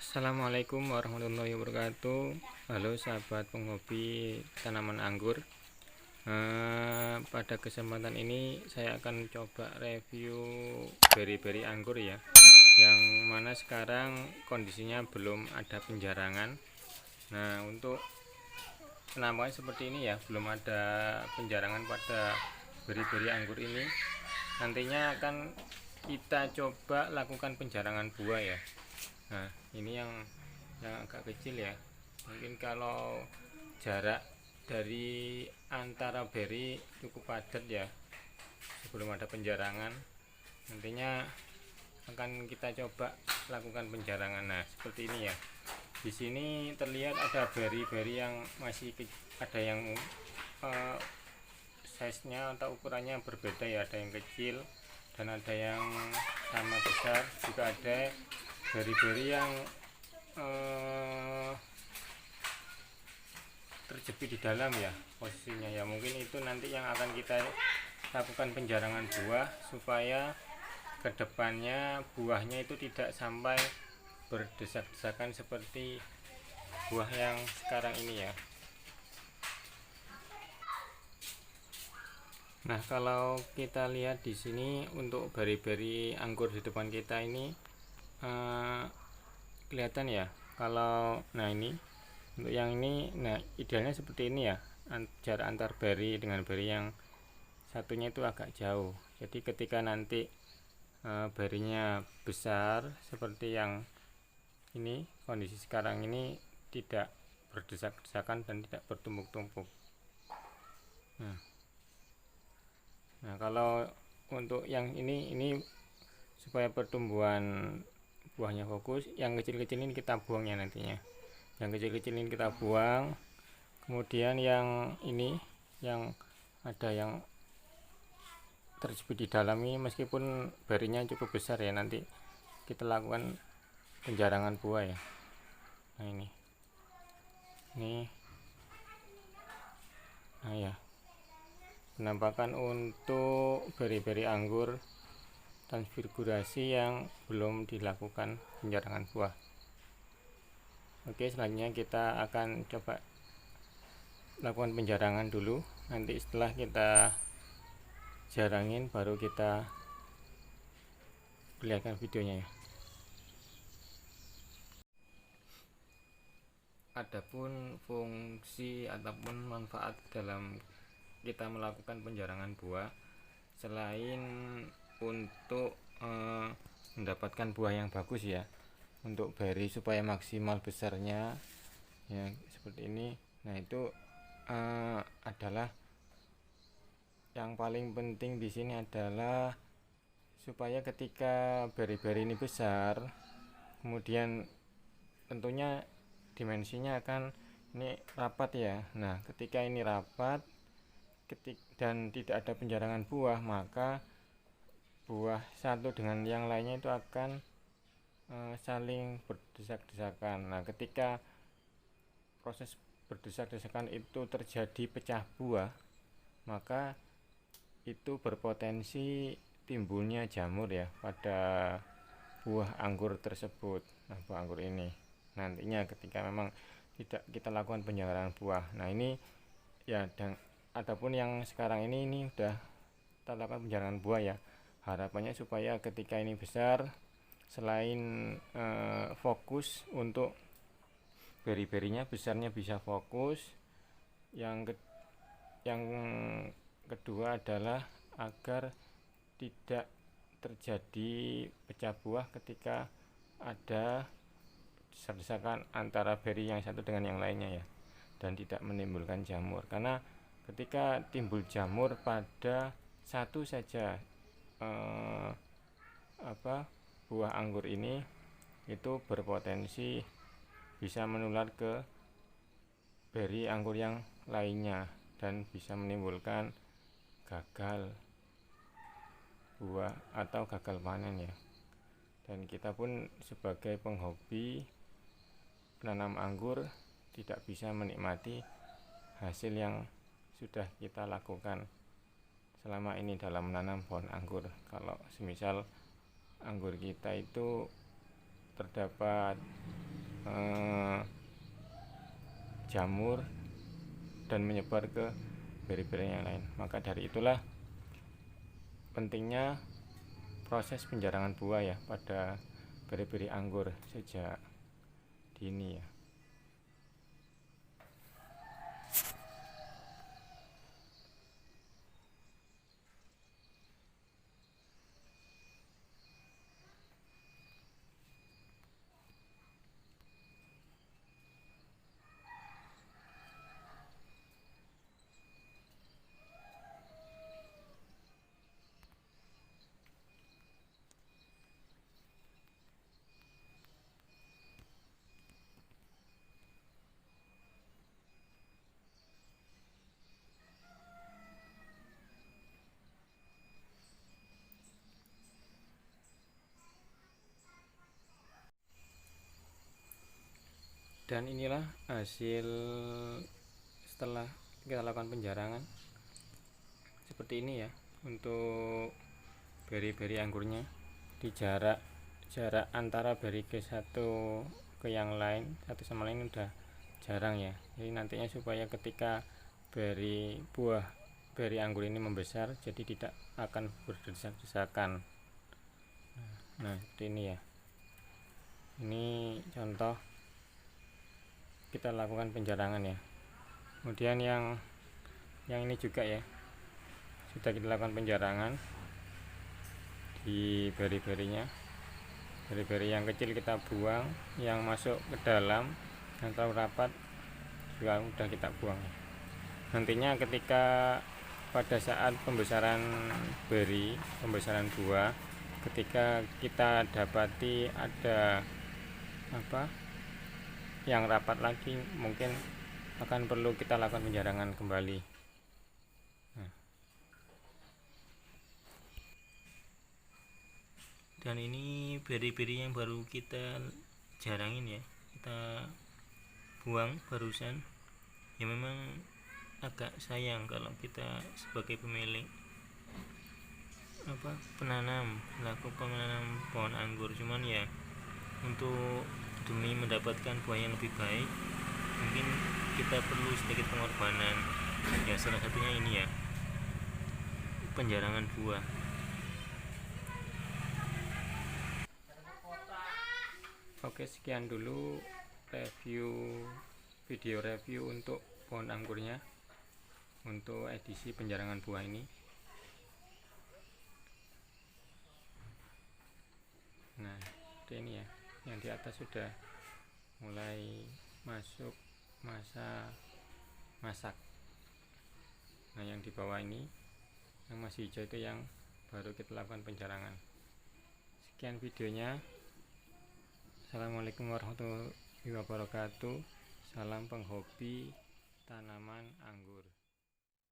Assalamualaikum warahmatullahi wabarakatuh. Halo sahabat penghobi tanaman anggur. Pada kesempatan ini saya akan coba review beri-beri anggur ya, yang mana sekarang kondisinya belum ada penjarangan. Nah, untuk penampakan seperti ini ya, belum ada penjarangan pada beri-beri anggur ini. Nantinya akan kita coba lakukan penjarangan buah ya. Nah, ini yang agak kecil ya. Mungkin kalau jarak dari antara beri cukup padat ya, sebelum ada penjarangan. Nantinya akan kita coba lakukan penjarangan. Nah, seperti ini ya. Di sini terlihat ada beri-beri yang masih ada yang size-nya atau ukurannya berbeda ya. Ada yang kecil dan ada yang sama besar, juga ada beri-beri yang terjepit di dalam ya posisinya ya. Mungkin itu nanti yang akan kita lakukan penjarangan buah, supaya kedepannya buahnya itu tidak sampai berdesak-desakan seperti buah yang sekarang ini ya. Nah, kalau kita lihat di sini untuk beri-beri anggur di depan kita ini kelihatan ya. Kalau ini untuk yang ini, nah idealnya seperti ini ya, jarak antar beri dengan beri yang satunya itu agak jauh. Jadi ketika nanti berinya besar seperti yang ini, kondisi sekarang ini tidak berdesak-desakan dan tidak bertumpuk-tumpuk. Nah, kalau untuk yang ini supaya pertumbuhan buahnya fokus, yang kecil-kecil ini kita buang ya nantinya. Yang kecil-kecil ini kita buang. Kemudian yang ini, yang ada yang terjepit di dalam ini, meskipun berinya cukup besar ya, nanti kita lakukan penjarangan buah ya. Nah, ini nah ya, penampakan untuk beri-beri anggur transfigurasi yang belum dilakukan penjarangan buah. Oke, selanjutnya kita akan coba lakukan penjarangan dulu. Nanti setelah kita jarangin baru kita perlihatkan videonya ya. Adapun fungsi ataupun manfaat dalam kita melakukan penjarangan buah, selain untuk mendapatkan buah yang bagus ya, untuk beri supaya maksimal besarnya ya seperti ini. Nah, itu adalah yang paling penting di sini adalah supaya ketika beri-beri ini besar, kemudian tentunya dimensinya akan ini rapat ya. Nah, ketika ini rapat dan tidak ada penjarangan buah, maka buah satu dengan yang lainnya itu akan saling berdesak-desakan. Nah, ketika proses berdesak-desakan itu terjadi pecah buah, maka itu berpotensi timbulnya jamur ya pada buah anggur tersebut. Nah, buah anggur ini nantinya ketika memang tidak kita lakukan penjarangan buah. Nah, ini ya, dan adapun yang sekarang ini udah kita lakukan penjarangan buah ya. Harapannya supaya ketika ini besar, selain fokus untuk beri-berinya besarnya bisa fokus, yang kedua adalah agar tidak terjadi pecah buah ketika ada desak-desakan antara beri yang satu dengan yang lainnya ya, dan tidak menimbulkan jamur. Karena ketika timbul jamur pada satu saja buah anggur ini, itu berpotensi bisa menular ke beri anggur yang lainnya dan bisa menimbulkan gagal buah atau gagal panen ya. Dan kita pun sebagai penghobi penanam anggur tidak bisa menikmati hasil yang sudah kita lakukan selama ini dalam menanam pohon anggur. Kalau semisal anggur kita itu terdapat jamur dan menyebar ke beri-beri yang lain. Maka dari itulah pentingnya proses penjarangan buah ya pada beri-beri anggur sejak dini ya. Dan inilah hasil setelah kita lakukan penjarangan seperti ini ya. Untuk beri-beri anggurnya di jarak antara beri ke satu ke yang lain, satu sama lain udah jarang ya. Jadi nantinya supaya ketika beri anggur ini membesar, jadi tidak akan berdesak-desakan. Nah seperti ini ya. Ini contoh kita lakukan penjarangan ya. Kemudian yang ini juga ya, sudah kita lakukan penjarangan di beri-berinya. Beri-beri yang kecil kita buang, yang masuk ke dalam yang terlalu rapat juga sudah kita buang. Nantinya ketika pada saat pembesaran buah, ketika kita dapati ada yang rapat lagi, mungkin akan perlu kita lakukan penjarangan kembali. Dan ini beri-beri yang baru kita jarangin ya, kita buang barusan ya. Memang agak sayang kalau kita sebagai pemilik penanam pohon anggur, cuman ya untuk demi mendapatkan buah yang lebih baik mungkin kita perlu sedikit pengorbanan ya. Salah satunya ini ya, penjarangan buah. Oke, sekian dulu video review untuk pohon anggurnya untuk edisi penjarangan buah ini. Nah ini ya, yang di atas sudah mulai masuk masa masak. Nah yang di bawah ini yang masih hijau itu yang baru kita lakukan penjarangan. Sekian videonya. Assalamualaikum warahmatullahi wabarakatuh. Salam penghobi tanaman anggur.